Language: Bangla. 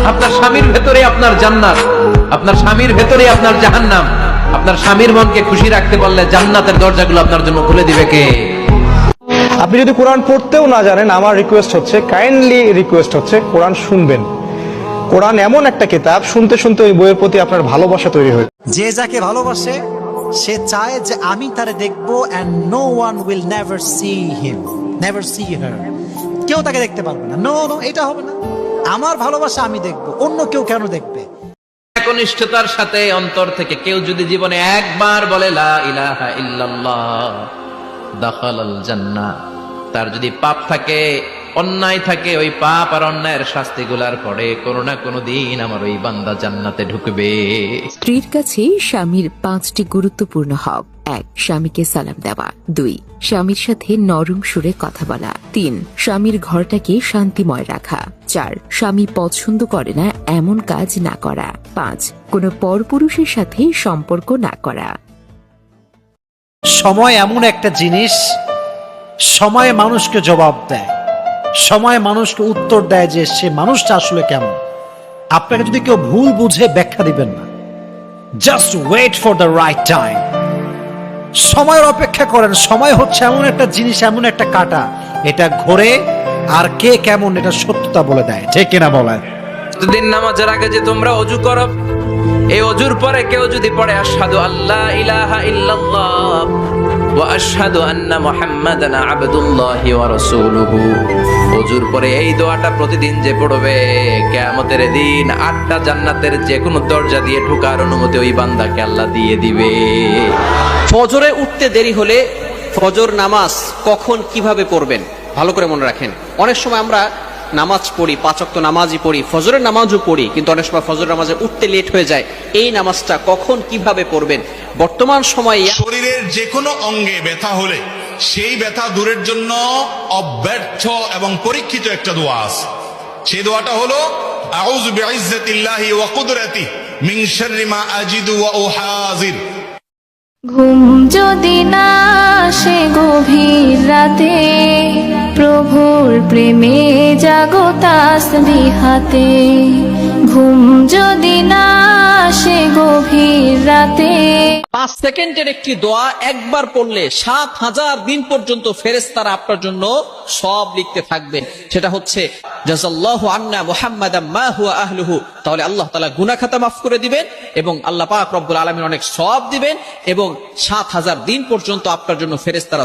আপনার স্বামীর ভেতরে আপনার জান্নাত, আপনার স্বামীর ভেতরে আপনার জাহান্নাম। আপনার স্বামীর মনকে খুশি রাখতে পারলে জান্নাতের দরজাগুলো আপনার জন্য খুলে দিবে কে? আপনি যদি কোরআন পড়তেও না জানেন, আমার রিকোয়েস্ট হচ্ছে, কাইন্ডলি রিকোয়েস্ট হচ্ছে, কোরআন শুনবেন। কোরআন এমন একটা কিতাব, শুনতে শুনতে ওই বইয়ের প্রতি আপনার ভালোবাসা তৈরি হয়ে। যে যাকে ভালোবাসে সে চায় যে আমি তারে দেখবো, and no one will never see him, never see her. কেউ তাকে দেখতে পারবে না। নো নো, এটা হবে না। আমার ভালোবাসা আমি দেখবো, অন্য কেউ কেন দেখবে? একনিষ্ঠতার সাথে অন্তর থেকে কেউ যদি জীবনে একবার বলে লা ইলাহা ইল্লাল্লাহ দাখালাল জান্নাহ, তার যদি পাপ থাকে, অন্যায় থাকে, ওই পাপ আর অন্যায়ের শাস্তিগুলার পরে কোনো না কোনো দিন আমার ওই বান্দা জান্নাতে ঢুকবে। স্ত্রীর কাছে স্বামীর 5টি গুরুত্বপূর্ণ হক: 1. স্বামীকে সালাম দেওয়া। 2. স্বামীর সাথে নরম সুরে কথা বলা। 3. স্বামীর ঘরটাকে শান্তিময় রাখা। 4. স্বামী পছন্দ করে না এমন কাজ না করা। 5. কোনো পরপুরুষের সাথে সম্পর্ক না করা। সময় এমন একটা জিনিস, সময় মানুষকে জবাব দেয়, সময় মানুষকে উত্তর দেয় যে সে মানুষটা আসলে কেমন। আপনাকে যদি কেউ ভুল বুঝে ব্যাখ্যা দিবেন না, just wait for the right time. সময়ের অপেক্ষা করেন। সময় হচ্ছে এমন একটা জিনিস, এমন একটা কাঁটা, এটা ঘোরে আর কে কেমন এটা সত্যতা বলে দেয়। ঠিক কিনা বলেন? প্রতিদিন নামাজের আগে যে তোমরা ওযু করো, এই ওযুর পরে কেউ যদি পড়ে আশহাদু আল্লা ইলাহা ইল্লাল্লাহ ওয়া আশহাদু আন্না মুহাম্মাদান আবদুল্লাহি ওয়া রাসূলুহু, ওযুর পরে এই দোয়াটা প্রতিদিন যে পড়বে, কিয়ামতের দিন 8টা জান্নাতের যে কোনো দরজা দিয়ে ঢোকার অনুমতি ওই বান্দাকে আল্লাহ দিয়ে দিবে। ফজরে উঠতে দেরি হলে ফজর নামাজ কখন কিভাবে পড়বেন ভালো করে মনে রাখেন। অনেক সময় আমরা নামাজ পড়ি, 5 ওয়াক্ত নামাজই পড়ি, ফজরের নামাজও পড়ি, কিন্তু অনেক সময় ফজর নামাজে উঠতে লেট হয়ে যায়। এই নামাজটা কখন কিভাবে পড়বেন? বর্তমান সময়ে শরীরের যে কোনো অঙ্গে ব্যথা হলে সেই ব্যথা দূরের জন্য অব্যর্থ এবং পরীক্ষিত একটা দোয়া আছে। সেই দোয়াটা হলো আউযু বিইজ্জাতিল্লাহি ওয়া কুদরাতিহি মিন শাররি মা আজিদু ওয়া উহাজির। ঘুম যদি না আসে গভীর রাতে, প্রভুর প্রেমে জাগো তাসবিহ হাতে। ঘুম যদি না আসে গভীর রাতে, 5 সেকেন্ডের একটি দোয়া একবার পড়লে 7000 দিন পর্যন্ত ফেরেশতারা আপনার জন্য সব লিখতে থাকবেন। সেটা হচ্ছে জাযাল্লাহু আন্না মুহাম্মাদাম মা হুয়া আহলুহু। তাহলে আল্লাহ তাআলা গুনাহ খাতা মাফ করে দিবেন এবং আল্লাহ পাক রব্বুল আলামিন অনেক সওয়াব দিবেন এবং 7000 দিন পর্যন্ত আপনার জন্য ফেরেশতারা